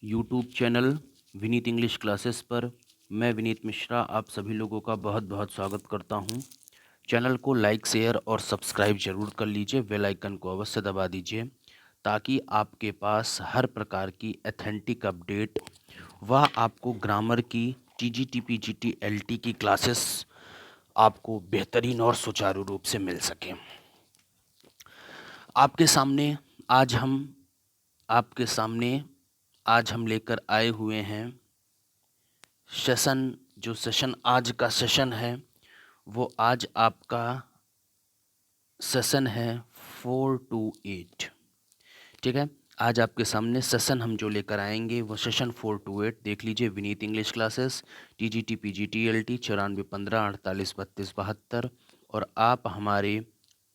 YouTube channel Vineet English classes पर मैं विनीत मिश्रा आप सभी लोगों का बहुत बहुत स्वागत करता हूं। चैनल को लाइक शेयर और सब्सक्राइब जरूर कर लीजिए, बेल आइकन को अवश्य दबा दीजिए ताकि आपके पास हर प्रकार की एथेंटिक अपडेट व आपको ग्रामर की टीजीटी पीजीटी एलटी की क्लासेस आपको बेहतरीन और सुचारू रूप से मिल सके। आपके सामने आज हम आपके सामने आज हम लेकर आए हुए हैं सेशन आज का सेशन है वो आज आपका सेशन है 4 to 8। ठीक है, आज आपके सामने सेशन हम जो लेकर आएंगे वो सेशन 4 to 8 देख लीजिए। Vineet English classes TGT PGT LT 9415 4832 72 और आप हमारे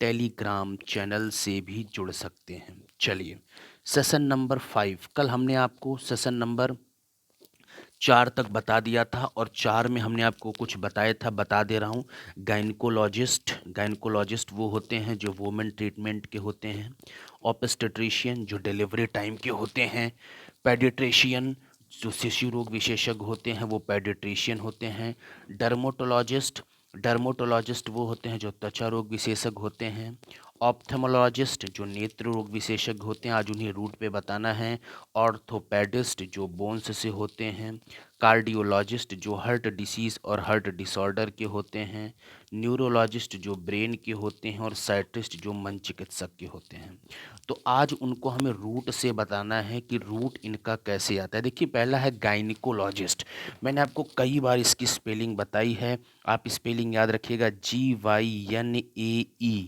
टेलीग्राम चैनल से भी जुड़ सकते हैं। चलिए, सेशन नंबर 5 कल हमने आपको सेशन नंबर 4 तक बता दिया था और 4 में हमने आपको कुछ बताया था, बता दे रहा हूँ। गायनकोलॉजिस्ट वो होते हैं जो वुमेन ट्रीटमेंट के होते हैं। ऑब्स्टेट्रिशियन जो डिलीवरी टाइम के होते हैं। पेडिट्रिशियन जो शिशु रोग विशेषज्ञ होते हैं वो पेडिट्रिशियन होते हैं। डर्मोटोलॉजिस्ट वो होते हैं जो त्वचा रोग विशेषज्ञ होते हैं। ऑप्थेमोलॉजिस्ट जो नेत्र रोग विशेषज्ञ होते हैं, आज उन्हें रूट पे बताना है। ऑर्थोपेडिस्ट जो बोन्स से होते हैं। कार्डियोलॉजिस्ट जो हार्ट डिसीज़ और हार्ट डिसऑर्डर के होते हैं। न्यूरोलॉजिस्ट जो ब्रेन के होते हैं और साइट्रिस्ट जो मन चिकित्सक के होते हैं। तो आज उनको हमें रूट से बताना है कि रूट इनका कैसे आता है। देखिए, पहला है गायनिकोलॉजिस्ट। मैंने आपको कई बार इसकी स्पेलिंग बताई है, आप स्पेलिंग याद रखिएगा। GYNAECOLOGIST।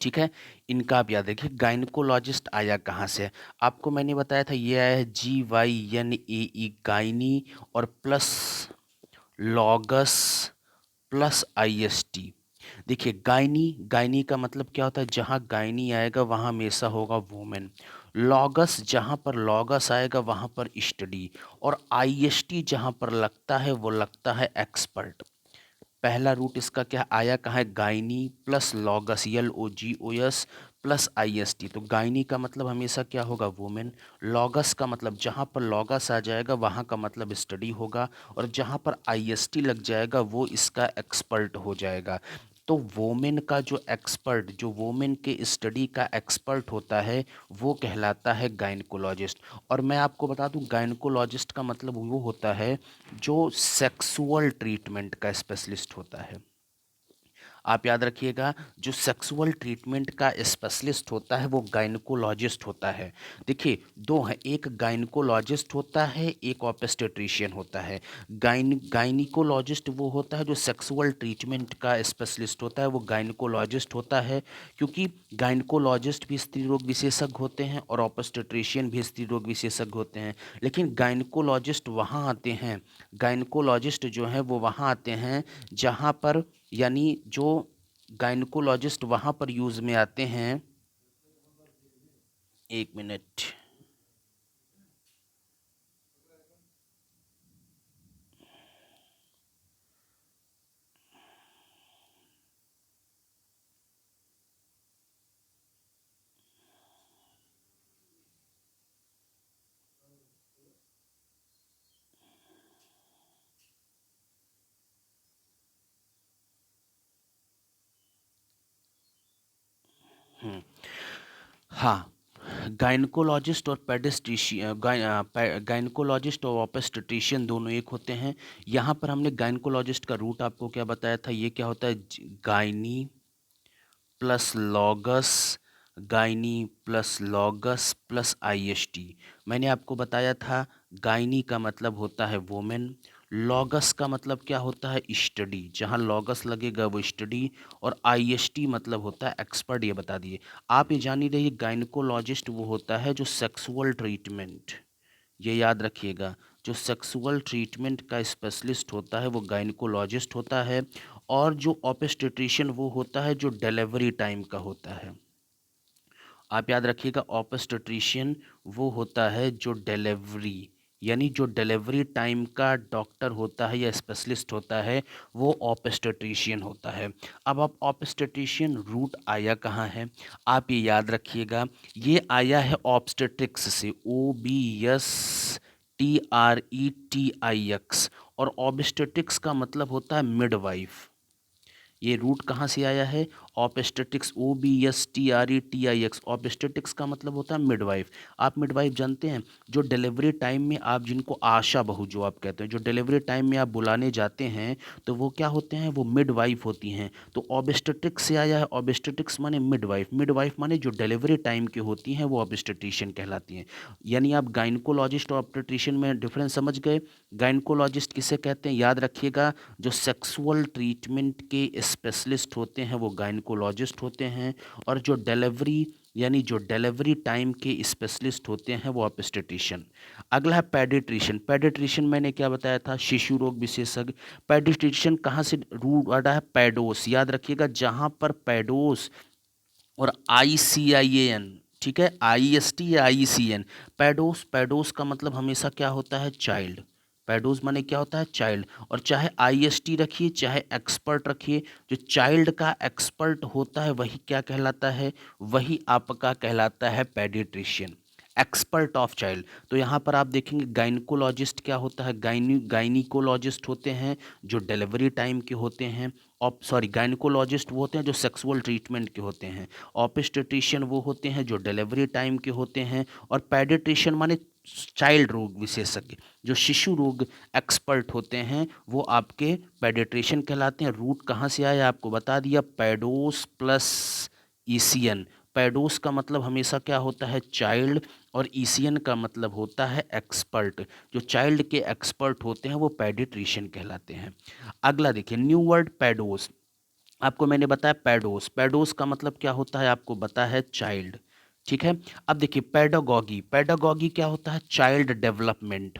ठीक है, इनका आप याद रखिए। गायनिकोलॉजिस्ट आया कहाँ से? आपको मैंने बताया था ये आया है GYNAE गायनी और प्लस लॉगस प्लस IST। देखिए, गायनी का मतलब क्या होता है? जहाँ गायनी आएगा वहाँ हमेशा होगा वुमेन। लॉगस जहाँ पर लॉगस आएगा वहाँ पर स्टडी। और IST जहाँ पर लगता है वो लगता है एक्सपर्ट। पहला रूट इसका क्या आया कहाँ है? Gynae plus logos LOGOS plus IST। तो गायनी का मतलब हमेशा क्या होगा? वुमेन। लॉगस का मतलब जहाँ पर लॉगस आ जाएगा वहाँ का मतलब स्टडी होगा और जहाँ पर IST लग जाएगा वो इसका एक्सपर्ट हो जाएगा। तो वोमेन का जो एक्सपर्ट, जो वोमेन के स्टडी का एक्सपर्ट होता है वो कहलाता है गायनकोलॉजिस्ट। और मैं आपको बता दूं, गायनकोलॉजिस्ट का मतलब वो होता है जो सेक्सुअल ट्रीटमेंट का स्पेशलिस्ट होता है। आप याद रखिएगा, जो सेक्सुअल ट्रीटमेंट का स्पेशलिस्ट होता है वो गायनकोलॉजिस्ट होता है। देखिए, दो हैं, एक गायनकोलॉजिस्ट होता है, एक ऑब्स्टेट्रिशियन होता है। गायनिकोलॉजिस्ट वो होता है जो सेक्सुअल ट्रीटमेंट का स्पेशलिस्ट होता है, वो गायनकोलॉजिस्ट होता है। क्योंकि गायनकोलॉजिस्ट भी स्त्री रोग विशेषज्ञ होते हैं और ऑब्स्टेट्रिशियन भी स्त्री रोग विशेषज्ञ होते हैं। लेकिन गायनकोलॉजिस्ट वहाँ आते हैं, गायनकोलॉजिस्ट जो है वो वहाँ आते हैं जहाँ पर, यानी जो गायनकोलॉजिस्ट वहाँ पर यूज़ में आते हैं। एक मिनट। हाँ, गायनकोलॉजिस्ट और पेडिस्ट्रिशियन, गायनकोलॉजिस्ट और ऑब्स्टेट्रिशियन दोनों एक होते हैं। यहाँ पर हमने गायनकोलॉजिस्ट का रूट आपको क्या बताया था, ये क्या होता है? Gynae plus logos, gynae plus logos plus IST। मैंने आपको बताया था गायनी का मतलब होता है वोमेन, लॉगस का मतलब क्या होता है? स्टडी, जहाँ लॉगस लगेगा वो स्टडी, और IST मतलब होता है एक्सपर्ट। ये बता दिए आप, ये जान ही रहिए। गायनकोलॉजिस्ट वो होता है जो सेक्सुअल ट्रीटमेंट, ये याद रखिएगा, जो सेक्सुअल ट्रीटमेंट का स्पेशलिस्ट होता है वो गायनकोलॉजिस्ट होता है। और जो ऑब्स्टेट्रिशियन वो होता है जो डिलीवरी टाइम का होता है। आप याद रखिएगा, ऑब्स्टेट्रिशियन वो होता है जो डिलीवरी यानी जो डिलीवरी टाइम का डॉक्टर होता है या स्पेशलिस्ट होता है वो ऑब्स्टेट्रिशियन होता है। अब आप ऑब्स्टेट्रिशियन रूट आया कहाँ है, आप ये याद रखिएगा, ये आया है ऑब्स्टेट्रिक्स से, OBSTRETIX, और ऑब्स्टेट्रिक्स का मतलब होता है मिडवाइफ। ये रूट कहाँ से आया है, ऑब्स्टेट्रिक्स, OBSTRETIX। ऑब्स्टेट्रिक्स का मतलब होता है मिडवाइफ। आप मिडवाइफ जानते हैं, जो डिलीवरी टाइम में आप जिनको आशा बहू जो आप कहते हैं, जो डिलीवरी टाइम में आप बुलाने जाते हैं तो वो क्या होते हैं, वो मिडवाइफ होती हैं। तो ऑब्स्टेट्रिक्स से आया है, ऑब्स्टेट्रिक्स माने मिडवाइफ, मिडवाइफ माने जो डिलीवरी टाइम की होती हैं वो ऑब्स्टेट्रिशियन कहलाती हैं। यानी आप गायनकोलॉजिस्ट और ऑब्स्टेट्रिशियन में डिफरेंस समझ गए। गायनकोलॉजिस्ट किसे कहते हैं, याद रखिएगा, जो सेक्सुअल ट्रीटमेंट के स्पेशलिस्ट होते हैं वो गायनकोलॉजिस्ट होते हैं, और जो डिलीवरी यानी जो डिलीवरी टाइम के स्पेशलिस्ट होते हैं वो ऑब्स्टेट्रिशियन। अगला है पेडिट्रिशियन। पेडिट्रिशियन मैंने क्या बताया था, शिशु रोग विशेषज्ञ। पेडिट्रिशियन कहाँ से रूट आता है, पैडोस, याद रखिएगा, जहाँ पर पैडोस और ICIAN, ठीक है, IST या ICN, पैडोस, पैडोस का मतलब हमेशा क्या होता है, चाइल्ड। पैडोस माने क्या होता है, चाइल्ड। और चाहे IST रखिए चाहे एक्सपर्ट रखिए, जो चाइल्ड का एक्सपर्ट होता है वही क्या कहलाता है, वही आपका कहलाता है पेडिट्रिशियन, एक्सपर्ट ऑफ चाइल्ड। तो यहाँ पर आप देखेंगे गायनिकोलॉजिस्ट क्या होता है, गायनिकोलॉजिस्ट होते हैं जो डिलीवरी टाइम के होते हैं। गायनिकोलॉजिस्ट वो होते हैं जो सेक्सुअल ट्रीटमेंट के होते हैं। ऑब्स्टेट्रिशियन वो होते हैं जो डिलीवरी टाइम के होते हैं। और पेडिट्रिशियन माने चाइल्ड रोग विशेषज्ञ, जो शिशु रोग एक्सपर्ट होते हैं वो आपके पेडिट्रिशियन कहलाते हैं। रूट कहाँ से आया आपको बता दिया, पैडोस प्लस ईसीएन। पैडोस का मतलब हमेशा क्या होता है, चाइल्ड, और ईसीएन का मतलब होता है एक्सपर्ट। जो चाइल्ड के एक्सपर्ट होते हैं वो पेडिट्रिशियन कहलाते हैं। अगला देखिए, न्यू वर्ड पैडोस। आपको मैंने बताया पैडोस, पैडोस का मतलब क्या होता है आपको बता है, चाइल्ड। ठीक है। अब देखिए पेडागॉगी, पेडागॉगी क्या होता है, चाइल्ड डेवलपमेंट।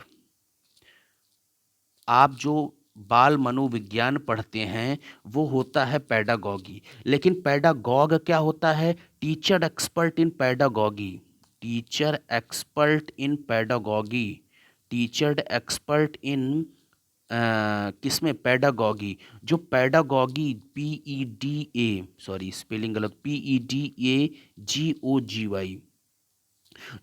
आप जो बाल मनोविज्ञान पढ़ते हैं वो होता है पेडागॉगी, लेकिन पेडागॉग क्या होता है, teacher expert in pedagogy, teacher expert in pedagogy, teacher expert in किसमें, पेडागॉगी। जो पेडागॉगी, PEDA, सॉरी स्पेलिंग गलत, PEDAGOGY,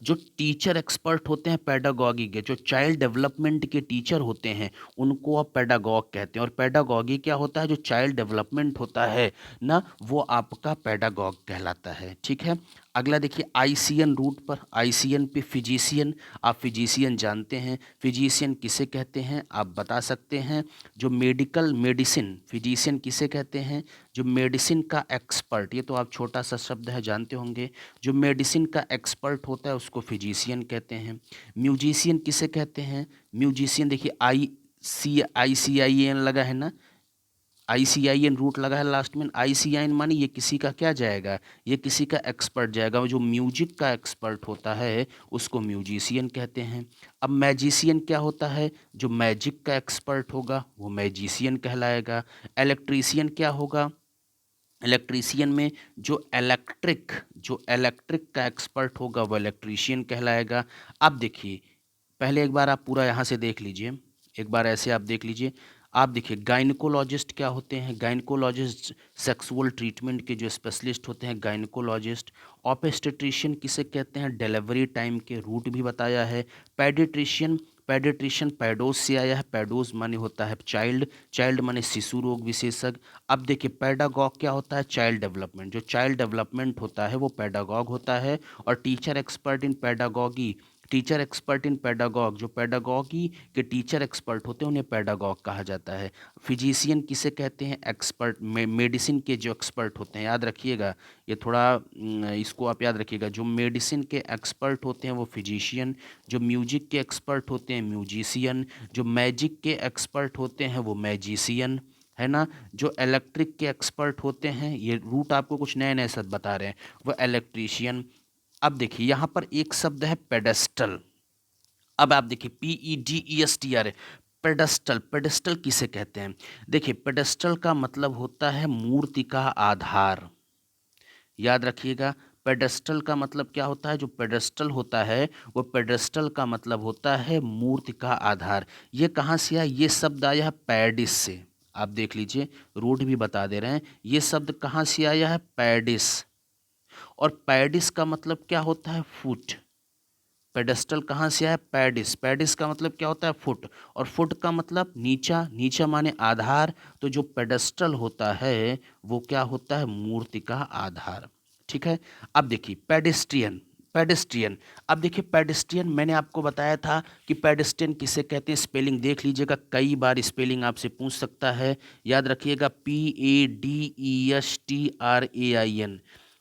जो टीचर एक्सपर्ट होते हैं पेडागॉगी के, जो चाइल्ड डेवलपमेंट के टीचर होते हैं उनको आप पेडागॉग कहते हैं। और पेडागॉगी क्या होता है, जो चाइल्ड डेवलपमेंट होता है ना, वो आपका पेडागॉग कहलाता है। ठीक है। अगला देखिए ICN रूट पर, ICN पे फिजिशियन। आप फिजिशियन जानते हैं, फिजिशियन किसे कहते हैं आप बता सकते हैं, जो मेडिकल मेडिसिन, फिजिशियन किसे कहते हैं, जो मेडिसिन का एक्सपर्ट, ये तो आप छोटा सा शब्द है जानते होंगे, जो मेडिसिन का एक्सपर्ट होता है उसको फिजिशियन कहते हैं। म्यूजिशियन किसे कहते हैं, म्यूजिशियन देखिए ICIAN लगा है ना, ICIN रूट लगा है लास्ट में, ICIN मानी ये किसी का क्या जाएगा, ये किसी का एक्सपर्ट जाएगा। जो म्यूजिक का एक्सपर्ट होता है उसको म्यूजिशियन कहते हैं। अब मैजिशियन क्या होता है, जो मैजिक का एक्सपर्ट होगा वो मैजिशियन कहलाएगा। इलेक्ट्रीशियन क्या होगा, इलेक्ट्रीशियन में जो इलेक्ट्रिक का एक्सपर्ट होगा वो इलेक्ट्रीशियन कहलाएगा। अब देखिए, पहले एक बार आप पूरा यहाँ से देख लीजिए, एक बार ऐसे आप देख लीजिए। आप देखिए गायनिकोलॉजिस्ट क्या होते हैं, गायनिकोलॉजिस्ट सेक्सुअल ट्रीटमेंट के जो स्पेशलिस्ट होते हैं गायनिकोलॉजिस्ट। ऑब्स्टेट्रिशियन किसे कहते हैं, डिलीवरी टाइम के, रूट भी बताया है। पेडिट्रिशियन, पेडिट्रिशियन पैडोस से आया है, पैडोस माने होता है चाइल्ड, चाइल्ड माने शिशु रोग विशेषज्ञ। अब देखिए पेडागॉग क्या होता है, चाइल्ड डेवलपमेंट, जो चाइल्ड डेवलपमेंट होता है वो पेडागॉग होता है। और teacher expert in pedagogy, teacher expert in pedagogue, जो पेडागॉगी के टीचर एक्सपर्ट होते हैं उन्हें पेडागॉग कहा जाता है। फिजिशियन किसे कहते हैं, एक्सपर्ट, मेडिसिन के जो एक्सपर्ट होते हैं, याद रखिएगा, ये थोड़ा इसको आप याद रखिएगा, जो मेडिसिन के एक्सपर्ट होते हैं वो फिजिशियन, जो म्यूजिक के एक्सपर्ट होते हैं म्यूजिशियन, जो मैजिक के एक्सपर्ट होते हैं वो मैजिशियन, है ना, जो इलेक्ट्रिक के एक्सपर्ट होते हैं, ये रूट आपको कुछ नए नए शब्द बता रहे हैं, वो इलेक्ट्रीशियन। अब देखिए यहाँ पर एक शब्द है पेडेस्टल। अब आप देखिए PEDESTR, पेडेस्टल, पेडेस्टल किसे कहते हैं, देखिए पेडेस्टल का मतलब होता है मूर्ति का आधार, याद रखिएगा, पेडेस्टल का मतलब क्या होता है? जो पेडेस्टल होता है वो पेडेस्टल का मतलब होता है मूर्ति का आधार। ये कहाँ से आया? ये शब्द आया है पैडिस से। आप देख लीजिए, रूट भी बता दे रहे हैं। ये शब्द कहाँ से आया है? पैडिस। और पैडिस का मतलब क्या होता है? फुट। पेडेस्टल कहाँ से आया? पैडिस। पैडिस का मतलब क्या होता है? फुट। और फुट का मतलब नीचा, नीचा माने आधार। तो जो पेडेस्टल होता है वो क्या होता है? मूर्ति का आधार। ठीक है। अब देखिए पेडेस्ट्रियन। पेडेस्ट्रियन, अब देखिए पेडेस्ट्रियन मैंने आपको बताया था कि पेडेस्ट्रियन किसे कहते हैं। स्पेलिंग देख लीजिएगा, कई बार स्पेलिंग आपसे पूछ सकता है। याद रखिएगा, PADESTRAIN।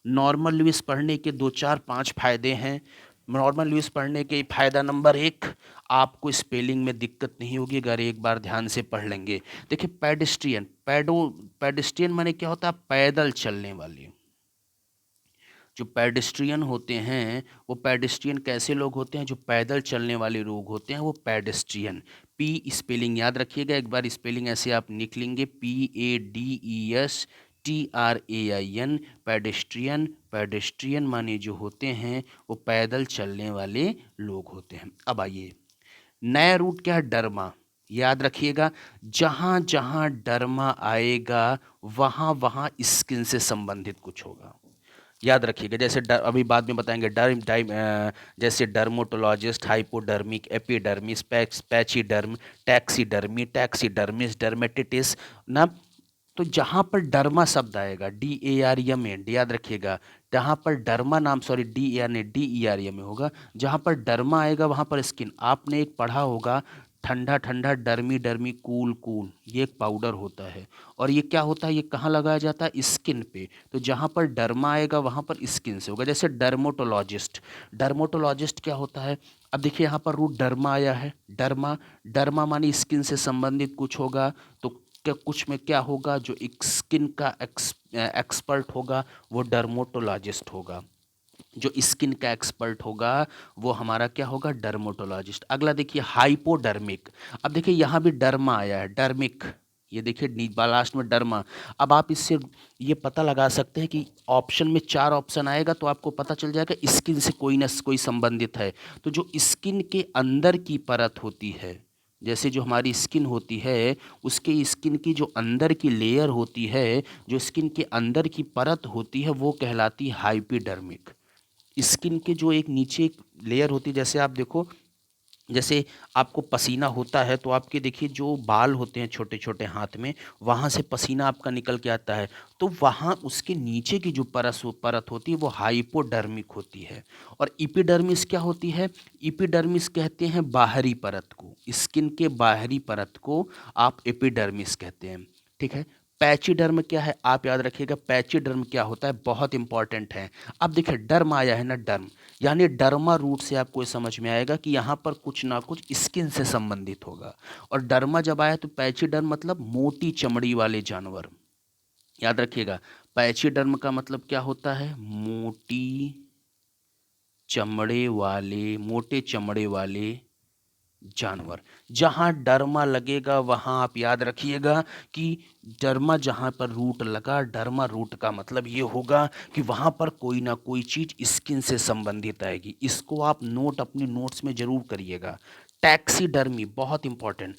नॉर्मल लुइस पढ़ने के दो चार पांच फायदे हैं। नॉर्मल लुइस पढ़ने के फायदा नंबर एक, आपको स्पेलिंग में दिक्कत नहीं होगी अगर एक बार ध्यान से पढ़ लेंगे। देखिए पेडेस्ट्रियन, पेडेस्ट्रियन माने क्या होता है? पैदल चलने वाले। जो पेडेस्ट्रियन होते हैं वो पेडेस्ट्रियन कैसे लोग होते हैं? जो पैदल चलने वाले लोग होते हैं वो पेडेस्ट्रियन। पी स्पेलिंग याद रखिएगा, एक बार स्पेलिंग ऐसे आप निकलेंगे, PADESTRAIN। पेडेस्ट्रियन, पेडेस्ट्रियन माने जो होते हैं वो पैदल चलने वाले लोग होते हैं। अब आइए, नया रूट क्या है? डरमा। याद रखिएगा, जहां जहां डरमा आएगा वहां वहां स्किन से संबंधित कुछ होगा। याद रखिएगा, जैसे अभी बाद में बताएंगे जैसे डर्मोटोलॉजिस्ट, हाइपोडर्मिक, एपिडर्मिस, पैचीडर्म, टैक्सीडर्मी, टैक्सीडर्मिस, डर्मेटिटिस ना। तो जहाँ पर डर्मा शब्द आएगा, DARMA, याद रखिएगा, जहाँ पर डर्मा नाम, सॉरी DERMA होगा, जहाँ पर डर्मा आएगा वहाँ पर स्किन। आपने एक पढ़ा होगा, ठंडा ठंडा, डर्मी डर्मी, कूल कूल, ये एक पाउडर होता है। और ये क्या होता है? ये कहाँ लगाया जाता है? स्किन पे। तो जहाँ पर डर्मा आएगा वहाँ पर स्किन से होगा। जैसे डर्मोटोलॉजिस्ट, डर्मोटोलॉजिस्ट क्या होता है? अब देखिए यहाँ पर रूट डर्मा आया है, डर्मा। डर्मा मानी स्किन से संबंधित कुछ होगा। तो क्या कुछ में क्या होगा? जो एक स्किन का एक्सपर्ट होगा वो डर्मोटोलॉजिस्ट होगा। जो स्किन का एक्सपर्ट होगा वो हमारा क्या होगा? डर्मोटोलॉजिस्ट। अगला देखिए हाइपोडर्मिक। अब देखिए यहाँ भी डर्मा आया है, डर्मिक। ये देखिए लास्ट में डर्मा। अब आप इससे ये पता लगा सकते हैं कि ऑप्शन में चार ऑप्शन आएगा तो आपको पता चल जाएगा स्किन से कोई ना कोई संबंधित है। तो जो स्किन के अंदर की परत होती है, जैसे जो हमारी स्किन होती है, उसके स्किन की जो अंदर की लेयर होती है, जो स्किन के अंदर की परत होती है वो कहलाती है हाइपोडर्मिक। स्किन के जो एक नीचे एक लेयर होती है, जैसे आप देखो, जैसे आपको पसीना होता है तो आपके देखिए जो बाल होते हैं छोटे छोटे हाथ में, वहाँ से पसीना आपका निकल के आता है। तो वहाँ उसके नीचे की जो परत होती है वो हाइपोडर्मिक होती है। और इपिडर्मिस क्या होती है? इपिडर्मिस कहते हैं बाहरी परत को, स्किन के बाहरी परत को आप एपिडर्मिस कहते हैं। ठीक है। पैचीडर्म क्या है? आप याद रखिएगा, पैचीडर्म क्या होता है, बहुत इंपॉर्टेंट है। अब देखिए डर्म आया है ना, डर्म, यानी डर्मा रूट से आपको समझ में आएगा कि यहाँ पर कुछ ना कुछ स्किन से संबंधित होगा। और डर्मा जब आया तो पैचीडर्म मतलब मोटी चमड़ी वाले जानवर। याद रखिएगा, पैचीडर्म का मतलब क्या होता है? मोटी चमड़े वाले, मोटे चमड़े वाले जानवर। जहां डर्मा लगेगा वहां आप याद रखिएगा कि डर्मा जहां पर रूट लगा, डर्मा रूट का मतलब ये होगा कि वहां पर कोई ना कोई चीज स्किन से संबंधित आएगी। इसको आप नोट अपने नोट्स में जरूर करिएगा। टैक्सीडर्मी बहुत इंपॉर्टेंट।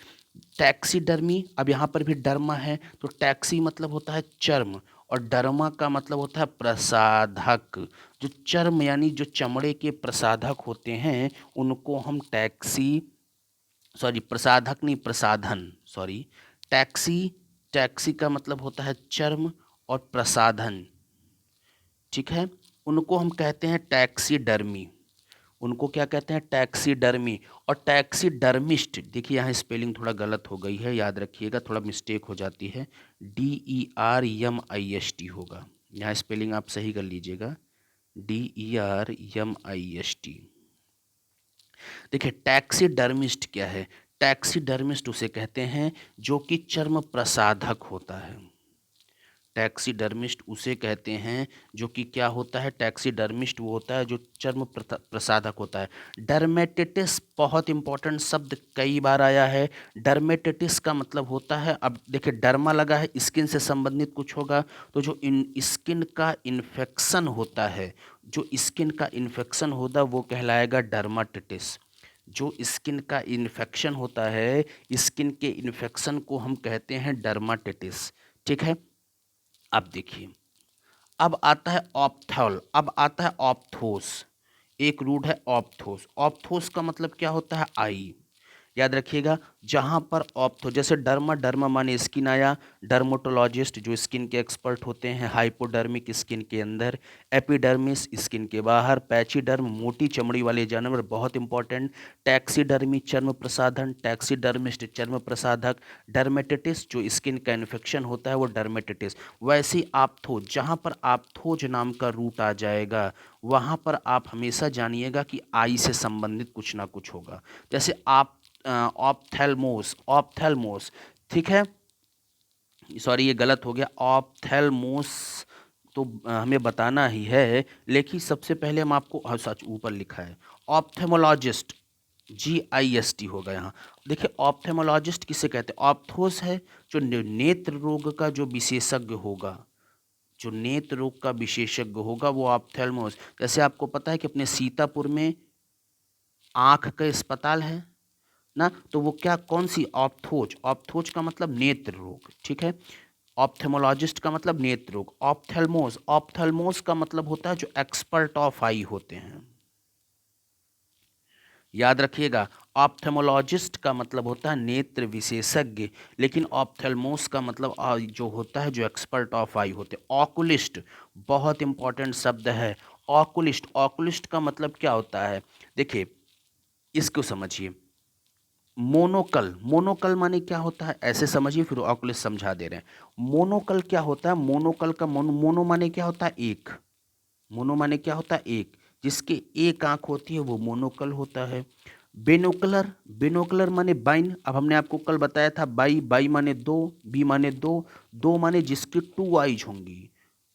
टैक्सीडर्मी, अब यहाँ पर भी डर्मा है तो टैक्सी मतलब होता है चर्म, और डर्मा का मतलब होता है प्रसाधक। जो चर्म यानी जो चमड़े के प्रसाधक होते हैं उनको हम टैक्सी, सॉरी प्रसाधक नहीं, प्रसाधन, सॉरी, टैक्सी। टैक्सी का मतलब होता है चर्म और प्रसाधन। ठीक है। उनको हम कहते हैं टैक्सीडर्मी। उनको क्या कहते हैं? टैक्सीडर्मी। और टैक्सीडर्मिस्ट, देखिए यहाँ स्पेलिंग थोड़ा गलत हो गई है, याद रखिएगा, थोड़ा मिस्टेक हो जाती है, DERMIST होगा। यहाँ स्पेलिंग आप सही कर लीजिएगा, DERMIST। देखिए टैक्सीडर्मिस्ट क्या है? टैक्सीडर्मिस्ट उसे कहते हैं जो कि चर्म प्रसाधक होता है। टैक्सीडर्मिस्ट उसे कहते हैं जो कि क्या होता है, टैक्सीडर्मिस्ट वो होता है जो चर्म प्रसाधक होता है। डर्मेटिटिस बहुत इंपॉर्टेंट शब्द कई बार आया है। डर्मेटिटिस का मतलब होता है, अब देखिए डर्मा लगा है, स्किन से संबंधित कुछ होगा, तो जो स्किन का इन्फेक्शन होता है, जो स्किन का इन्फेक्शन होता वो कहलाएगा डर्माटिटिस। जो स्किन का इन्फेक्शन होता है, स्किन के इन्फेक्शन को हम कहते हैं डर्माटिटिस। ठीक है, अब देखिए, अब आता है ऑप्थॉल, अब आता है ऑप्थोस। एक रूट है ऑप्थोस। ऑप्थोस का मतलब क्या होता है, आई। याद रखिएगा, जहां पर ऑप्थो, जैसे डर्मा, डर्मा माने स्किन आया, डर्मोटोलॉजिस्ट जो स्किन के एक्सपर्ट होते हैं, हाइपोडर्मिक स्किन के अंदर, एपिडर्मिस स्किन के बाहर, पैचीडर्म मोटी चमड़ी वाले जानवर बहुत इंपॉर्टेंट, टैक्सीडर्मी चर्म प्रसाधन, टैक्सीडर्मिस्ट चर्म प्रसाधक, डर्मेटिटिस जो स्किन का इन्फेक्शन होता है वो डर्मेटिटिस। वैसे ही आप्थो, जहां पर आप्थोज नाम का रूट आ जाएगा वहां पर आप हमेशा जानिएगा कि आई से संबंधित कुछ ना कुछ होगा। जैसे आप ऑप्थेल्मोस, ऑप्थेल्मोस, ठीक है, सॉरी ये गलत हो गया, ऑप्थेल्मोस तो हमें बताना ही है, लेकिन सबसे पहले हम आपको, सच ऊपर लिखा है ऑप्थेमोलॉजिस्ट, GIST होगा यहाँ। देखिए ऑप्थेमोलॉजिस्ट किसे कहते हैं, ऑप्थोस है जो नेत्र रोग का जो विशेषज्ञ होगा, जो नेत्र रोग का विशेषज्ञ होगा वो ऑप्थेल्मोस। जैसे आपको पता है कि अपने सीतापुर में आंख का अस्पताल है ना, तो वो क्या, कौन सी, ऑप्थोज। ऑप्थोज का मतलब नेत्र रोग, ठीक है। ऑप्थेमोलॉजिस्ट का मतलब नेत्र रोग। ऑप्थेल्मोस, ऑप्थेल्मोस का मतलब होता है जो एक्सपर्ट ऑफ आई होते हैं। याद रखिएगा, ऑप्थेमोलॉजिस्ट का मतलब होता है नेत्र विशेषज्ञ, लेकिन ऑप्थेल्मोस का मतलब जो होता है जो एक्सपर्ट ऑफ आई होते हैं। ऑकुलिस्ट बहुत इंपॉर्टेंट शब्द है, ऑकुलिस्ट। ऑकुलिस्ट का मतलब क्या होता है, देखिए इसको समझिए, मोनोकल, मोनोकल माने क्या होता है ऐसे समझिए, फिर ऑकुलिस्ट समझा दे रहे हैं। मोनोकल क्या होता है, मोनोकल का मोनो माने क्या होता है, एक। मोनो माने क्या होता है, एक। जिसके एक आंख होती है वो मोनोकल होता है। बेनोकुलर, बेनोकुलर माने बाइन, अब हमने आपको कल बताया था बाई, बाई माने दो, बी माने दो, दो माने जिसकी टू आईज होंगी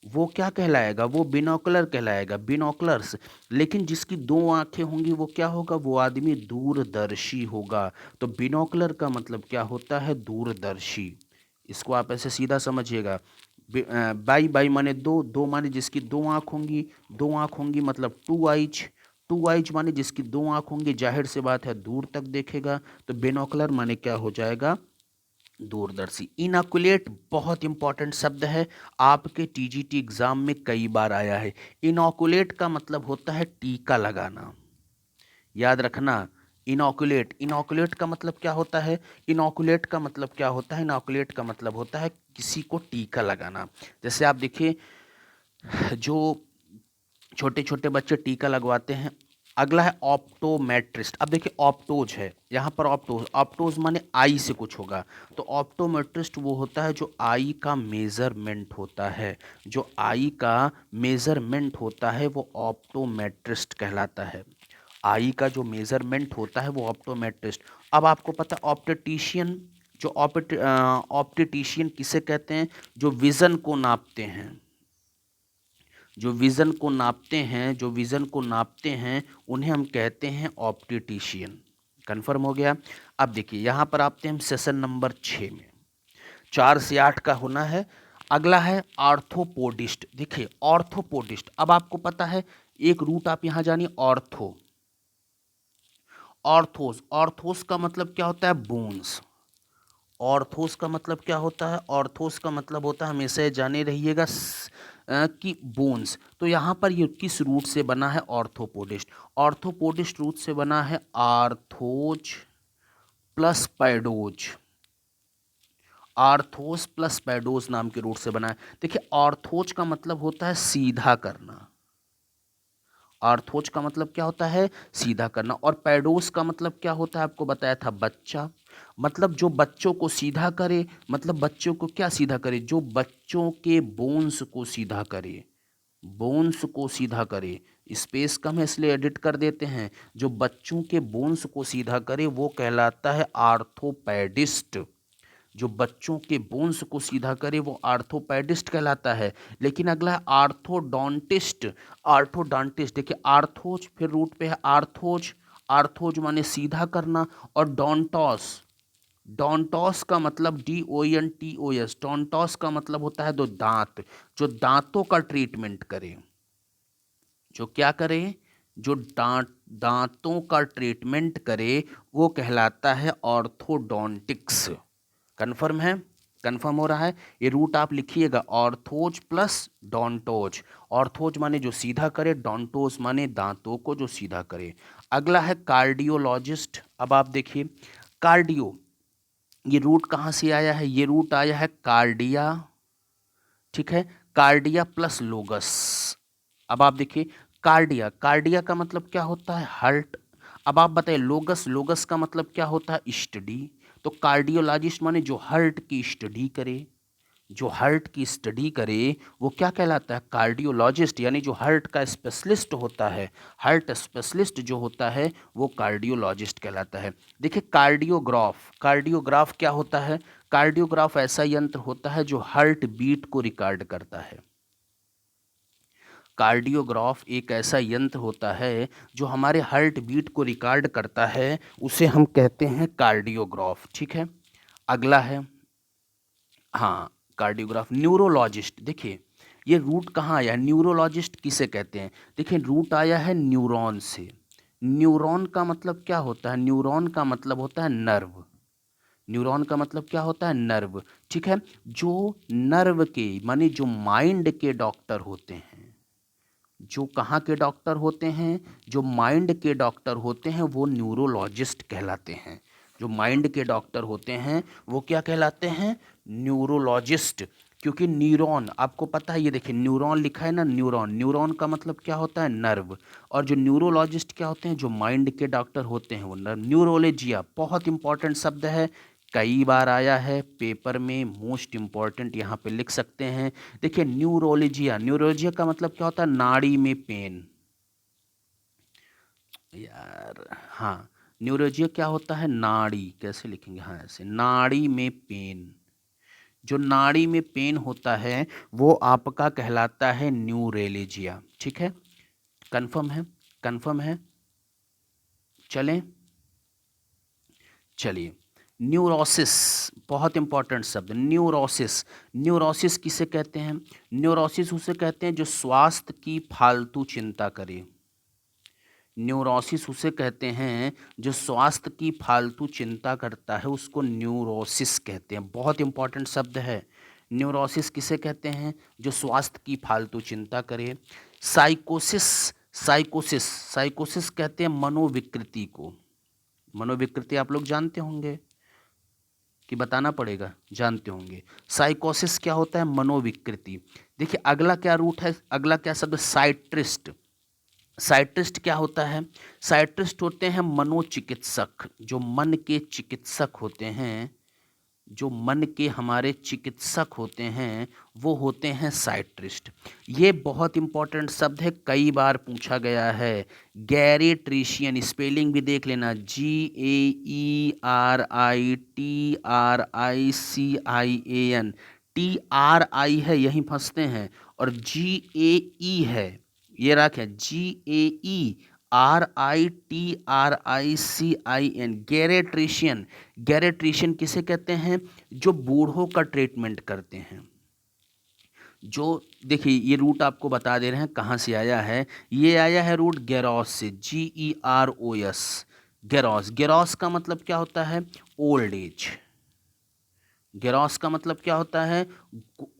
वो क्या कहलाएगा, वो बिनोकुलर कहलाएगा, बिनोकुलर्स। लेकिन जिसकी दो आंखें होंगी वो क्या होगा, वो आदमी दूरदर्शी होगा। तो बिनोकुलर का मतलब क्या होता है, दूरदर्शी। इसको आप ऐसे सीधा समझिएगा। बाई, बाई माने दो, दो माने जिसकी दो आंख होंगी, दो आंख होंगी मतलब टू आइज, टू आइज माने जिसकी दो आंख होंगी, जाहिर सी बात है दूर तक देखेगा। तो बिनोकुलर माने क्या हो जाएगा, दूरदर्शी। इनॉकुलेट बहुत इंपॉर्टेंट शब्द है, आपके TGT एग्जाम में कई बार आया है। इनॉकुलेट का मतलब होता है टीका लगाना, याद रखना। इनॉकुलेट, इनॉकुलेट का मतलब क्या होता है, इनॉकुलेट का मतलब क्या होता है, इनॉकुलेट का मतलब होता है किसी को टीका लगाना। जैसे आप देखिए, जो छोटे छोटे बच्चे टीका लगवाते हैं। अगला है ऑप्टोमेट्रिस्ट। अब देखिए ऑप्टोज है यहाँ पर, ऑप्टोज, ऑप्टोज माने आई से कुछ होगा, तो ऑप्टोमेट्रिस्ट वो होता है जो आई का मेजरमेंट होता है, जो आई का मेजरमेंट होता है वो ऑप्टोमेट्रिस्ट कहलाता है। आई का जो मेजरमेंट होता है वो ऑप्टोमेट्रिस्ट। अब आपको पता है ऑप्टिशियन, जो ऑप्टिशियन किसे कहते हैं, जो विजन को नापते हैं, जो विज़न को नापते हैं, जो विज़न को नापते हैं उन्हें हम कहते हैं ऑप्टिशियन। कन्फर्म हो गया। अब देखिए यहाँ पर आते हैं हम सेशन नंबर 6 में, 4 से 8 का होना है। अगला है ऑर्थोपोडिस्ट। देखिए ऑर्थोपोडिस्ट, अब आपको पता है एक रूट आप यहाँ जानिए, ऑर्थो, ऑर्थोस, ऑर्थोस का मतलब क्या होता है, बोन्स। ऑर्थोस का मतलब क्या होता है, ऑर्थोस का मतलब होता है, हमेशा ये जाने रहिएगा कि बोन्स। तो यहाँ पर ये किस रूट से बना है, ऑर्थोपोडिस्ट। ऑर्थोपोडिस्ट रूट से बना है आर्थोज प्लस पैडोज, आर्थोस प्लस पैडोज नाम के रूट से बना है। देखिए ऑर्थोज का मतलब होता है सीधा करना, आर्थोज का मतलब क्या होता है, सीधा करना। और पैडोस का मतलब क्या होता है, आपको बताया था बच्चा, मतलब जो बच्चों को सीधा करे, मतलब बच्चों को क्या सीधा करे, जो बच्चों के बोन्स को सीधा करे, बोन्स को सीधा करे। स्पेस कम है इसलिए एडिट कर देते हैं, जो बच्चों के बोन्स को सीधा करे वो कहलाता है आर्थोपेडिस्ट। जो बच्चों के बोन्स को सीधा करे वो आर्थोपेडिस्ट कहलाता है। लेकिन अगला है आर्थोडोंटिस्ट। आर्थोडोंटिस्ट देखिए, आर्थोज फिर रूट पे है आर्थोज, आर्थोज माने सीधा करना, और डोंटोस, डोंटोस का मतलब DONTOS, डोंटोस का मतलब होता है दो दांत, जो दांतों का ट्रीटमेंट करे, जो क्या करे, जो दांतों का ट्रीटमेंट करे, वो कहलाता है ऑर्थोडोंटिक्स। कन्फर्म है, कन्फर्म हो रहा है। ये रूट आप लिखिएगा, ऑर्थोज प्लस डोंटोज। ऑर्थोज माने जो सीधा करे, डोंटोज माने दांतों को जो सीधा करे। अगला है कार्डियोलॉजिस्ट। अब आप देखिए कार्डियो, ये रूट कहाँ से आया है, ये रूट आया है कार्डिया, ठीक है, कार्डिया प्लस लोगस। अब आप देखिए कार्डिया, कार्डिया का मतलब क्या होता है, हार्ट। अब आप बताइए लोगस, लोगस का मतलब क्या होता है, स्टडी। तो कार्डियोलॉजिस्ट माने जो हार्ट की स्टडी करे, जो हार्ट की स्टडी करे वो क्या कहलाता है, कार्डियोलॉजिस्ट, यानी जो हार्ट का स्पेशलिस्ट होता है, हार्ट स्पेशलिस्ट जो होता है वो कार्डियोलॉजिस्ट कहलाता है। देखिए कार्डियोग्राफ, कार्डियोग्राफ क्या होता है, कार्डियोग्राफ ऐसा यंत्र होता है जो हार्ट बीट को रिकॉर्ड करता है। कार्डियोग्राफ एक ऐसा यंत्र होता है जो हमारे हार्ट बीट को रिकॉर्ड करता है, उसे हम कहते हैं कार्डियोग्राफ, ठीक है। अगला है, हाँ, कार्डियोग्राफ। न्यूरोलॉजिस्ट, देखिए ये रूट कहाँ आया है, न्यूरोलॉजिस्ट किसे कहते हैं, देखिए रूट आया है न्यूरॉन से। न्यूरॉन का मतलब क्या होता है, न्यूरॉन का मतलब होता है नर्व, न्यूरॉन का मतलब क्या होता है, नर्व, ठीक है। जो नर्व के माने जो माइंड के डॉक्टर होते हैं, जो कहाँ के डॉक्टर होते हैं, जो माइंड के डॉक्टर होते हैं वो न्यूरोलॉजिस्ट कहलाते हैं। जो माइंड के डॉक्टर होते हैं वो क्या कहलाते हैं, न्यूरोलॉजिस्ट। क्योंकि न्यूरॉन आपको पता है, ये देखिए न्यूरॉन लिखा है ना, न्यूरॉन, न्यूरॉन का मतलब क्या होता है, नर्व। और जो न्यूरोलॉजिस्ट क्या होते हैं, जो माइंड के डॉक्टर होते हैं वो नर्व। न्यूरोलॉजिया बहुत इंपॉर्टेंट शब्द है, कई बार आया है पेपर में, मोस्ट इंपॉर्टेंट यहाँ पे लिख सकते हैं। देखिए न्यूरोलॉजिया, न्यूरोलॉजिया का मतलब क्या होता है, नाड़ी में पेन, यार हाँ, न्यूरोलॉजिया क्या होता है, नाड़ी, कैसे लिखेंगे, हाँ ऐसे, नाड़ी में पेन, जो नाड़ी में पेन होता है वो आपका कहलाता है न्यूरोलॉजिया, ठीक है। कंफर्म है, कंफर्म है, चलें, चलिए। न्यूरोसिस बहुत इंपॉर्टेंट शब्द, न्यूरोसिस। न्यूरोसिस किसे कहते हैं, न्यूरोसिस उसे कहते हैं जो स्वास्थ्य की फालतू चिंता करे। न्यूरोसिस उसे कहते हैं जो स्वास्थ्य की फालतू चिंता करता है, उसको न्यूरोसिस कहते हैं। बहुत इंपॉर्टेंट शब्द है। न्यूरोसिस किसे कहते हैं, जो स्वास्थ्य की फालतू चिंता करे। साइकोसिस, साइकोसिस, साइकोसिस कहते हैं मनोविकृति को। मनोविकृति आप लोग जानते होंगे कि बताना पड़ेगा, जानते होंगे। साइकोसिस क्या होता है, मनोविकृति। देखिए अगला क्या रूट है, अगला क्या शब्द, साइट्रिस्ट। साइट्रिस्ट क्या होता है, साइट्रिस्ट होते हैं मनोचिकित्सक, जो मन के चिकित्सक होते हैं, जो मन के हमारे चिकित्सक होते हैं वो होते हैं साइट्रिस्ट। ये बहुत इंपॉर्टेंट शब्द है, कई बार पूछा गया है। गैरेट्रिशियन, स्पेलिंग भी देख लेना, GAERITRICIAN, TRI है यहीं फंसते हैं, और GAE है, ये रखें, GAERITRICIAN, गैरेट्रिशियन। गैरेट्रिशियन किसे कहते हैं, जो बूढ़ों का ट्रीटमेंट करते हैं। जो देखिए ये रूट आपको बता दे रहे हैं कहाँ से आया है, ये आया है रूट गैरोस से, GEROS, गैरोस। गैरोस का मतलब क्या होता है, ओल्ड एज। गैरोस का मतलब क्या होता है,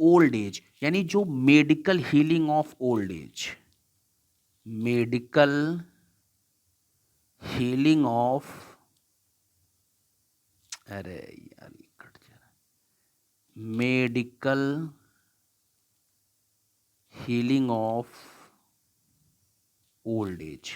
ओल्ड एज, यानी जो medical healing of old age, medical healing of, अरे यार ये कट जा रहा है, medical healing of old age.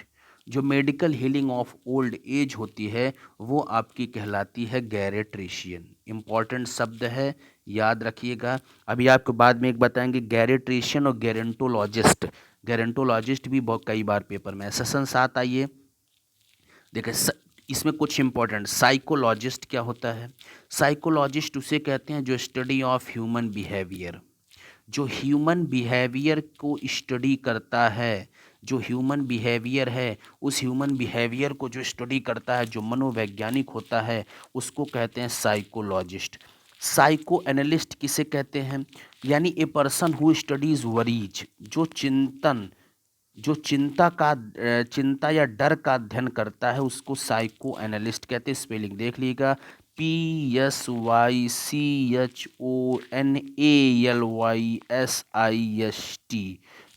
जो medical healing of old age होती है वो आपकी कहलाती है गैरेट्रिशियन। इंपॉर्टेंट शब्द है, याद रखिएगा। अभी आपको बाद में एक बताएंगे, गैरेट्रिशियन और गैरेंटोलॉजिस्ट। गैरेंटोलॉजिस्ट भी बहुत कई बार पेपर में, सेशन 7 आइए देखिए इसमें कुछ इंपॉर्टेंट, साइकोलॉजिस्ट क्या होता है? साइकोलॉजिस्ट उसे कहते हैं जो स्टडी ऑफ ह्यूमन बिहेवियर, जो ह्यूमन बिहेवियर को स्टडी करता है, जो ह्यूमन बिहेवियर है उस ह्यूमन बिहेवियर को जो स्टडी करता है, जो मनोवैज्ञानिक होता है, उसको कहते हैं साइकोलॉजिस्ट। साइको एनालिस्ट किसे कहते हैं? यानी ए पर्सन हु स्टडीज वरीज, जो चिंता या डर का अध्ययन करता है, उसको साइको एनालिस्ट कहते हैं। स्पेलिंग देख लीजिएगा, PSYCHONALYSIST।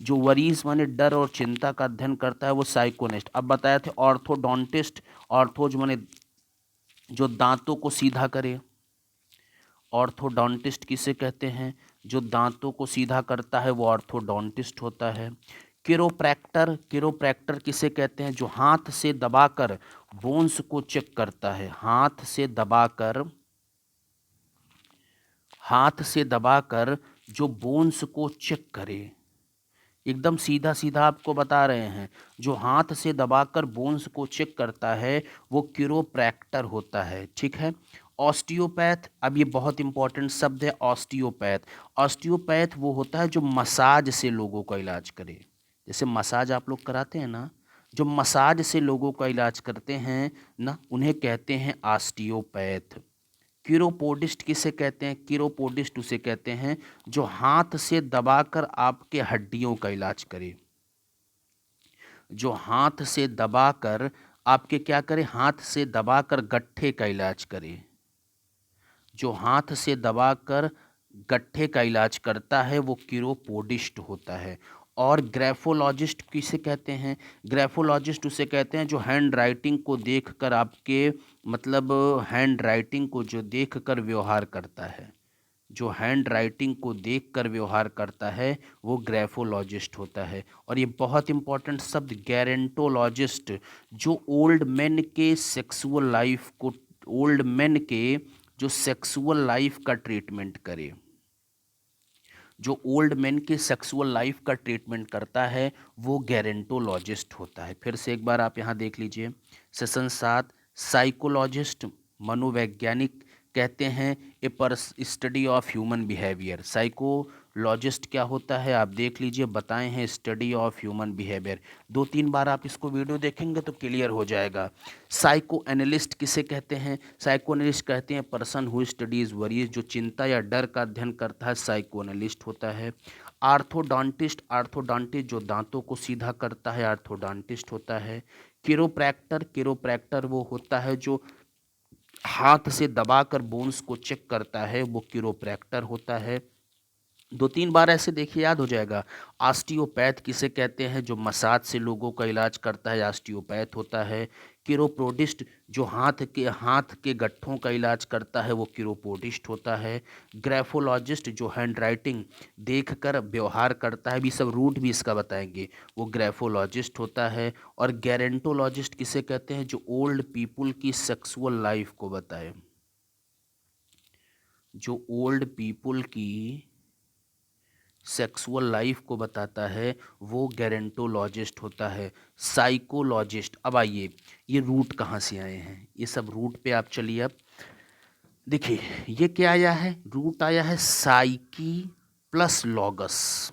जो वरीज माने डर और चिंता का अध्ययन करता है वो साइकोनिस्ट। अब बताया थे ऑर्थोडोंटिस्ट, ऑर्थोज माने जो दांतों को सीधा करे, ऑर्थोडोंटिस्ट किसे कहते हैं? जो दांतों को सीधा करता है वो ऑर्थोडोंटिस्ट होता है। किरोप्रैक्टर, किरोप्रैक्टर किसे कहते हैं? जो हाथ से दबाकर बोन्स को चेक करता है, हाथ से दबाकर जो बोन्स को चेक करे, एकदम सीधा सीधा आपको बता रहे हैं, जो हाथ से दबाकर बोन्स को चेक करता है वो किरोप्रैक्टर होता है। ठीक है। ऑस्टियोपैथ, अब ये बहुत इंपॉर्टेंट शब्द है ऑस्टियोपैथ। ऑस्टियोपैथ वो होता है जो मसाज से लोगों का इलाज करे, जैसे मसाज आप लोग कराते हैं ना, जो मसाज से लोगों का इलाज करते हैं ना, उन्हें कहते हैं ऑस्टियोपैथ। कीरोपोडिस्ट किसे कहते हैं? कीरोपोडिस्ट उसे कहते हैं जो हाथ से दबाकर आपके हड्डियों का इलाज करे, जो हाथ से दबाकर आपके क्या करे? हाथ से दबाकर गट्ठे का इलाज करे, जो हाथ से दबाकर गट्ठे का इलाज करता है वो कीरोपोडिस्ट होता है। और ग्राफोलॉजिस्ट किसे कहते हैं? ग्राफोलॉजिस्ट उसे कहते हैं जो हैंड राइटिंग को देखकर आपके मतलब हैंड राइटिंग को जो देखकर व्यवहार करता है, जो हैंड राइटिंग को देखकर व्यवहार करता है वो ग्राफोलॉजिस्ट होता है। और ये बहुत इंपॉर्टेंट शब्द गैरेंटोलॉजिस्ट, जो ओल्ड मैन के सेक्सुअल लाइफ को, ओल्ड मैन के जो सेक्सुअल लाइफ का ट्रीटमेंट करे, जो ओल्ड मैन के सेक्सुअल लाइफ का ट्रीटमेंट करता है वो गैरेंटोलॉजिस्ट होता है। फिर से एक बार आप यहाँ देख लीजिए, सेशन 7, साइकोलॉजिस्ट मनोवैज्ञानिक कहते हैं ए पर study of human behaviour. Psychologist क्या होता है आप देख लीजिए, बताए हैं स्टडी ऑफ ह्यूमन बिहेवियर। 2-3 बार आप इसको वीडियो देखेंगे तो क्लियर हो जाएगा। साइको एनालिस्ट किसे कहते हैं? साइको एनालिस्ट कहते हैं पर्सन हु स्टडीज वरीज, जो चिंता या डर का अध्ययन करता है साइको एनालिस्ट होता है। आर्थोडोंटिस्ट, आर्थोडोंटिस्ट जो दांतों को सीधा करता है आर्थोडोंटिस्ट होता है। किरोप्रैक्टर, किरोप्रैक्टर वो होता है जो हाथ से दबाकर बोन्स को चेक करता है वो किरोप्रैक्टर होता है। 2-3 बार ऐसे देखिए याद हो जाएगा। ऑस्टियोपैथ किसे कहते हैं? जो मसाज से लोगों का इलाज करता है ऑस्टियोपैथ होता है। किरोपोडिस्ट जो हाथ के गट्ठों का इलाज करता है वो किरोपोडिस्ट होता है। ग्राफोलॉजिस्ट जो हैंड राइटिंग देखकर व्यवहार करता है, भी सब रूट भी इसका बताएंगे, वो ग्राफोलॉजिस्ट होता है। और गैरेंटोलॉजिस्ट किसे कहते हैं? जो ओल्ड पीपुल की सेक्सुअल लाइफ को बताए, जो ओल्ड पीपुल की सेक्सुअल लाइफ को बताता है वो गैरेंटोलॉजिस्ट होता है। साइकोलॉजिस्ट, अब आइए ये रूट कहाँ से आए हैं, ये सब रूट पे आप चलिए। अब देखिए ये क्या आया है, रूट आया है साइकी प्लस लॉगस।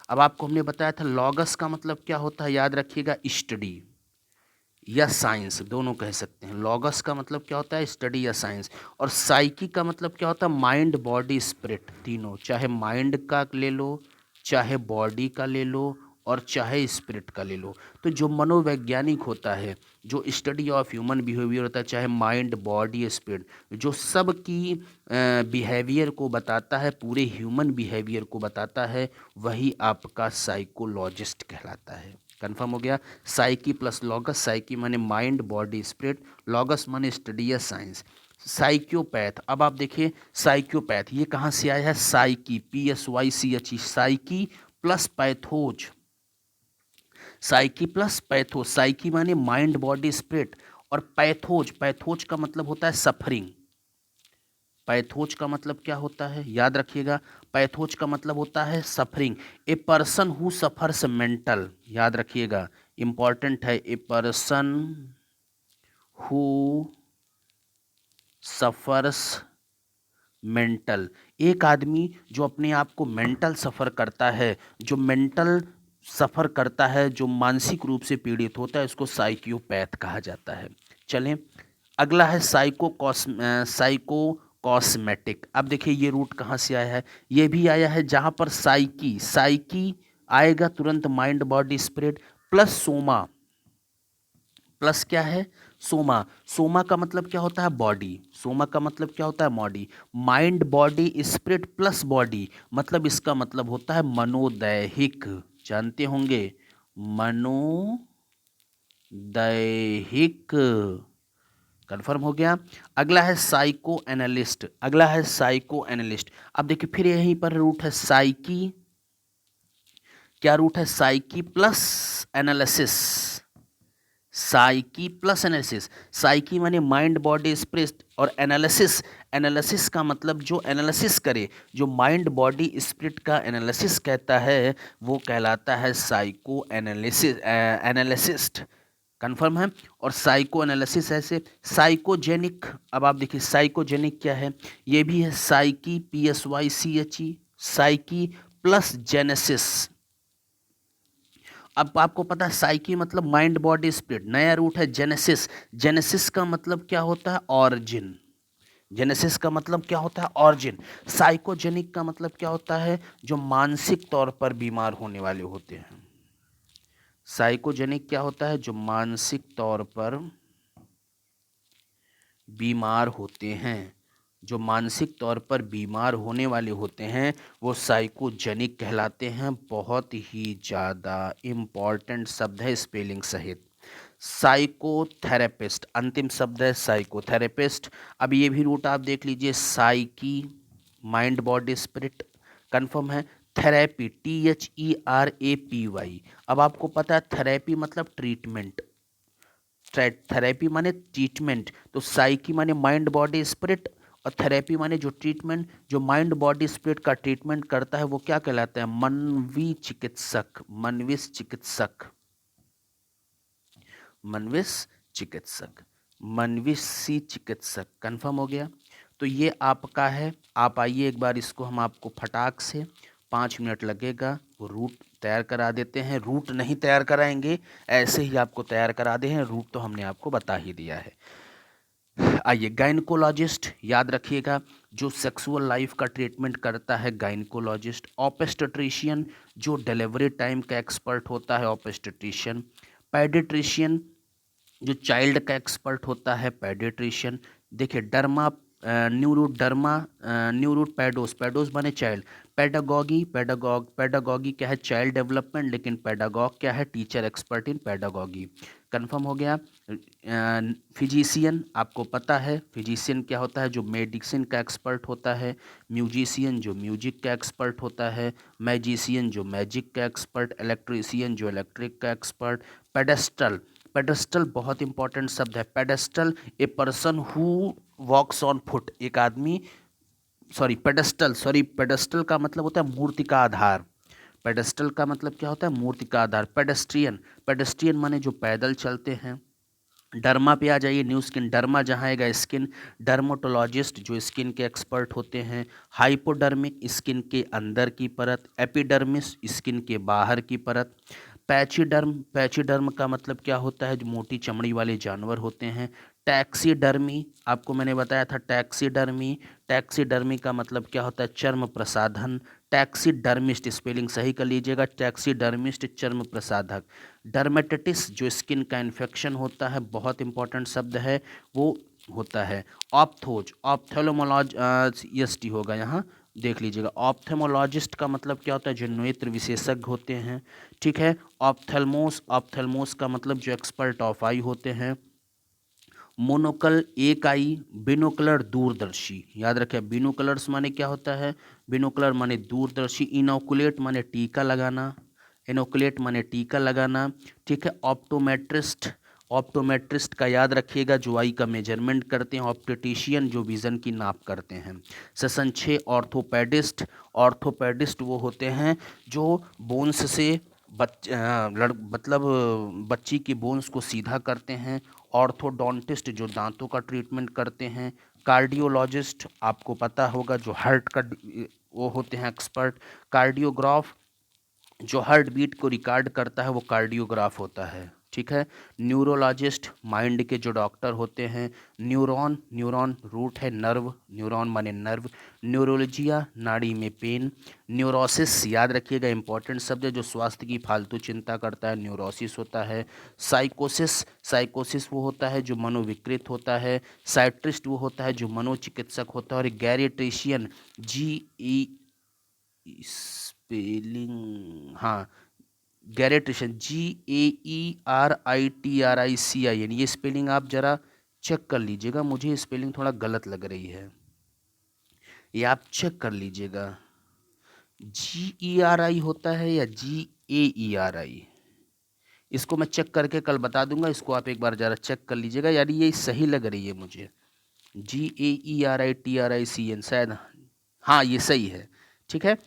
अब आपको हमने बताया था लॉगस का मतलब क्या होता है, याद रखिएगा स्टडी या साइंस दोनों कह सकते हैं। लॉगस का मतलब क्या होता है? स्टडी या साइंस। और साइकी का मतलब क्या होता है? माइंड बॉडी स्पिरिट, तीनों, चाहे माइंड का ले लो, चाहे बॉडी का ले लो, और चाहे स्पिरिट का ले लो। तो जो मनोवैज्ञानिक होता है, जो स्टडी ऑफ ह्यूमन बिहेवियर होता है, चाहे माइंड बॉडी स्पिरिट, जो सब की बिहेवियर को बताता है, पूरे ह्यूमन बिहेवियर को बताता है, वही आपका साइकोलॉजिस्ट कहलाता है। कंफर्म हो गया? साइकी प्लस लॉगस, साइकी माने माइंड बॉडी स्पिरिट, लॉगस माने स्टडी या साइंस। साइक्योपैथ, अब आप देखिए साइक्योपैथ ये कहाँ से आया है? Psyche, PSYCHE, psyche plus pathos, psyche plus pathos. Psyche माने माइंड बॉडी स्पिरिट, और पैथोज, पैथोज का मतलब होता है सफरिंग। पैथोज का मतलब क्या होता है याद रखिएगा, पैथोज का मतलब होता है suffering. A person who suffers mental, याद रखिएगा इंपॉर्टेंट है, a person who suffers mental, एक आदमी जो अपने आप को मेंटल सफ़र करता है, जो मेंटल सफ़र करता है, जो मानसिक रूप से पीड़ित होता है, उसको साइकियोपैथ कहा जाता है। चलें, अगला है साइको कॉस्मेटिक। अब देखिए ये रूट कहाँ से आया है, ये भी आया है जहाँ पर साइकी साइकी आएगा तुरंत mind body spirit plus Soma, plus क्या है, सोमा। सोमा का मतलब क्या होता है, बॉडी। सोमा का मतलब क्या होता है, body. Mind body spirit plus body, मतलब इसका मतलब होता है मनोदैहिक, जानते होंगे, मनोदैहिक। कंफर्म हो गया। अगला है साइको एनालिस्ट, अगला है साइको एनालिस्ट। अब देखिए फिर यहीं पर रूट है साइकी, क्या रूट है, psyche plus analysis, psyche plus analysis. Psyche माने माइंड बॉडी स्पिरिट, और एनालिसिस, एनालिसिस का मतलब जो एनालिसिस करे, जो माइंड बॉडी स्पिरिट का एनालिसिस कहता है, वो कहलाता है साइको एनालिसिस्ट। कंफर्म है। और साइको एनालिसिस ऐसे साइकोजेनिक। अब आप देखिए साइकोजेनिक क्या है, ये भी है psyche PSYCHE, psyche plus genesis. अब आपको पता है साइकी मतलब माइंड बॉडी स्पिरिट, नया रूट है जेनेसिस। जेनेसिस का मतलब क्या होता है, ऑरिजिन। जेनेसिस का मतलब क्या होता है, ऑरिजिन। साइकोजेनिक का मतलब क्या होता है, जो मानसिक तौर पर बीमार होने वाले होते हैं। साइकोजेनिक क्या होता है, जो मानसिक तौर पर बीमार होते हैं, जो मानसिक तौर पर बीमार होने वाले होते हैं, वो साइकोजेनिक कहलाते हैं। बहुत ही ज़्यादा इम्पॉर्टेंट शब्द है स्पेलिंग सहित। साइकोथेरेपिस्ट, अंतिम शब्द है साइकोथेरेपिस्ट। अब ये भी रूट आप देख लीजिए, psyche mind body spirit, confirm है। Therapy THERAPY। अब आपको पता है थेरेपी मतलब ट्रीटमेंट, थेरेपी माने ट्रीटमेंट, तो साइकी माने माइंड बॉडी स्पिरिट, और थेरेपी माने जो ट्रीटमेंट, जो माइंड बॉडी स्पिरिट का ट्रीटमेंट करता है, वो क्या कहलाता है, मनवी चिकित्सक, मनविस चिकित्सक, मनविस चिकित्सक, मनविसी चिकित्सक। कंफर्म हो गया। तो ये आपका है, आप आइए एक बार इसको हम आपको फटाक से 5 मिनट लगेगा वो रूट तैयार करा देते हैं। रूट नहीं तैयार कराएंगे, ऐसे ही आपको तैयार करा दे हैं, रूट तो हमने आपको बता ही दिया है। आइए, गायनकोलॉजिस्ट याद रखिएगा, जो सेक्सुअल लाइफ का ट्रीटमेंट करता है गायनकोलॉजिस्ट। ऑब्स्टेट्रिशियन, जो डिलीवरी टाइम का एक्सपर्ट होता है, ऑब्स्टेट्रिशियन। पेडिट्रिशियन, जो चाइल्ड का एक्सपर्ट होता है, पेडिट्रिशियन। देखिए डर्मा, न्यूरूट डर्मा, न्यूरूट पेडोस, पेडोस बने चाइल्ड। पेडागॉगी क्या है, चाइल्ड डेवलपमेंट, लेकिन पेडागॉग क्या है, teacher expert in pedagogy. Confirm हो गया। फिजिशियन, आपको पता है फिजिशियन क्या होता है, जो मेडिसिन का एक्सपर्ट होता है। म्यूजिशियन, जो म्यूजिक का एक्सपर्ट होता है। मैजिशियन, जो मैजिक का एक्सपर्ट। इलेक्ट्रीशियन, जो इलेक्ट्रिक का एक्सपर्ट। पेडेस्टल, पेडेस्टल बहुत इंपॉर्टेंट शब्द है। Pedestal, a person who walks on foot, एक आदमी, पेडेस्टल का मतलब होता है मूर्ति का आधार। पेडेस्टल का मतलब क्या होता है, मूर्ति का आधार। पेडेस्ट्रियन, पेडेस्ट्रियन माने जो पैदल चलते हैं। डर्मा पे आ जाइए, न्यू स्किन, डर्मा जहाँ आएगा स्किन। डर्मोटोलॉजिस्ट, जो स्किन के एक्सपर्ट होते हैं। हाइपोडर्मिक, स्किन के अंदर की परत। एपिडर्मिस, स्किन के बाहर की परत। पैचीडर्म, पैचीडर्म का मतलब क्या होता है, जो मोटी चमड़ी वाले जानवर होते हैं। टैक्सीडर्मी, आपको मैंने बताया था टैक्सीडर्मी, टैक्सीडर्मी का मतलब क्या होता है, चर्म प्रसाधन। टैक्सीडर्मिस्ट, स्पेलिंग सही कर लीजिएगा, टैक्सीडर्मिस्ट चर्म प्रसाधक। डर्मेटिटिस, जो स्किन का इन्फेक्शन होता है, बहुत इंपॉर्टेंट शब्द है, वो होता है। ऑप्थोज, ऑप्थेलोमोलॉजिस्ट होगा यहाँ, देख लीजिएगा। ऑप्थेमोलॉजिस्ट का मतलब क्या होता है, जो नेत्र विशेषज्ञ होते हैं। ठीक है। ऑप्थेल्मोस, ऑप्थेल्मोस का मतलब जो एक्सपर्ट ऑफ आई होते हैं। मोनोकल, एक आई। बिनोकुलर, दूरदर्शी, याद रखें बिनोकुलर्स माने क्या होता है, बिनोकुलर माने दूरदर्शी। इनोकुलेट माने टीका लगाना, इनोकुलेट माने टीका लगाना। ठीक है। ऑप्टोमेट्रिस्ट, ऑप्टोमेट्रिस्ट का याद रखिएगा, जो आई का मेजरमेंट करते हैं। ऑप्टिटिशियन, जो विज़न की नाप करते हैं। सेशन 6, ऑर्थोपेडिस्ट, ऑर्थोपेडिस्ट वो होते हैं जो बोन्स से मतलब बच्ची की बोन्स को सीधा करते हैं ऑर्थोडोंटिस्ट जो दांतों का ट्रीटमेंट करते हैं, कार्डियोलॉजिस्ट आपको पता होगा जो हार्ट का वो होते हैं एक्सपर्ट, कार्डियोग्राफ जो हार्ट बीट को रिकॉर्ड करता है वो कार्डियोग्राफ होता है, ठीक है। न्यूरोलॉजिस्ट माइंड के जो डॉक्टर होते हैं, न्यूरॉन, न्यूरॉन रूट है नर्व, न्यूरॉन माने नर्व, न्यूरोलॉजिया नाड़ी में पेन, न्यूरोसिस याद रखिएगा इंपॉर्टेंट शब्द है, जो स्वास्थ्य की फालतू चिंता करता है न्यूरोसिस होता है। साइकोसिस, साइकोसिस वो होता है जो मनोविकृत होता है, साइट्रिस्ट वो होता है जो मनोचिकित्सक होता है, और गैरिट्रिशियन स्पेलिंग, हाँ, गैरेट्रिशियन GAERITRICIN, ये स्पेलिंग आप जरा चेक कर लीजिएगा, मुझे स्पेलिंग थोड़ा गलत लग रही है, ये आप चेक कर लीजिएगा। GERI होता है या GAERI, इसको मैं चेक करके कल बता दूंगा, इसको आप एक बार जरा चेक कर लीजिएगा, यार ये सही लग रही है मुझे, GAERITRICN शायद, हाँ ये सही है, ठीक है।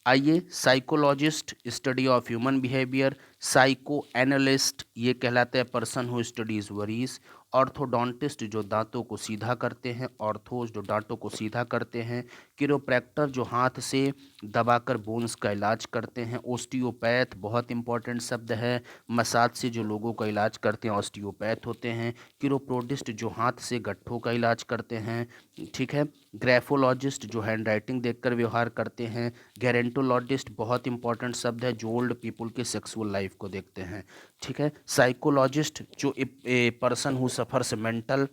आइए, psychologist study of human behaviour, psycho analyst ये कहलाते हैं person who studies worries, orthodontist जो दांतों को सीधा करते हैं, ऑर्थोज जो दांतों को सीधा करते हैं, किरोप्रैक्टर जो हाथ से दबाकर बोन्स का इलाज करते हैं, ओस्टियोपैथ बहुत इंपॉर्टेंट शब्द है, मसाज से जो लोगों का इलाज करते हैं ऑस्टियोपैथ होते हैं, किरोप्रोडिस्ट जो हाथ से गट्ठों का इलाज करते हैं, ठीक है। ग्राफोलॉजिस्ट जो हैंड राइटिंग देखकर व्यवहार करते हैं, गेरेंटोलॉजिस्ट बहुत इंपॉर्टेंट शब्द है जो ओल्ड पीपल के सेक्सुअल लाइफ को देखते हैं, ठीक है। साइकोलॉजिस्ट जो a person who suffers mental,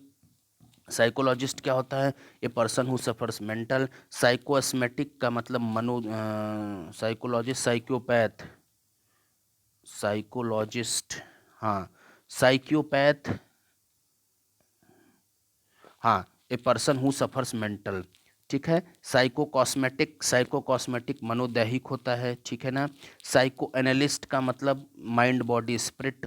psychologist क्या होता है, a person who suffers mental, psychosomatic का मतलब साइकोलॉजिस्ट, साइकोपैथ, साइकोलॉजिस्ट, हाँ, साइकोपैथ, हाँ, a person who suffers mental, ठीक है। साइको कॉस्मेटिक, साइको कॉस्मेटिक मनोदैहिक होता है, ठीक है ना। साइको एनालिस्ट का मतलब माइंड बॉडी स्पिरिट,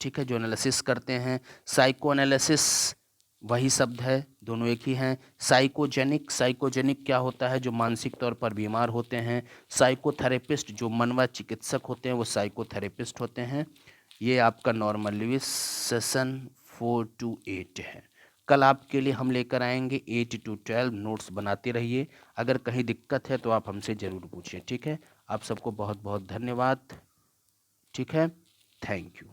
ठीक है, जो एनालिसिस करते हैं। साइको एनालिसिस वही शब्द है, दोनों एक ही हैं। साइकोजेनिक, साइकोजेनिक क्या होता है, जो मानसिक तौर पर बीमार होते हैं। साइकोथेरेपिस्ट जो मनवा चिकित्सक होते हैं वो साइकोथेरेपिस्ट होते हैं। ये आपका नॉर्मल लिविस सेशन 4 to 8 है। कल आपके लिए हम लेकर आएंगे 8 to 12, नोट्स बनाते रहिए, अगर कहीं दिक्कत है तो आप हमसे ज़रूर पूछिए, ठीक है। आप सबको बहुत बहुत धन्यवाद, ठीक है, थैंक यू।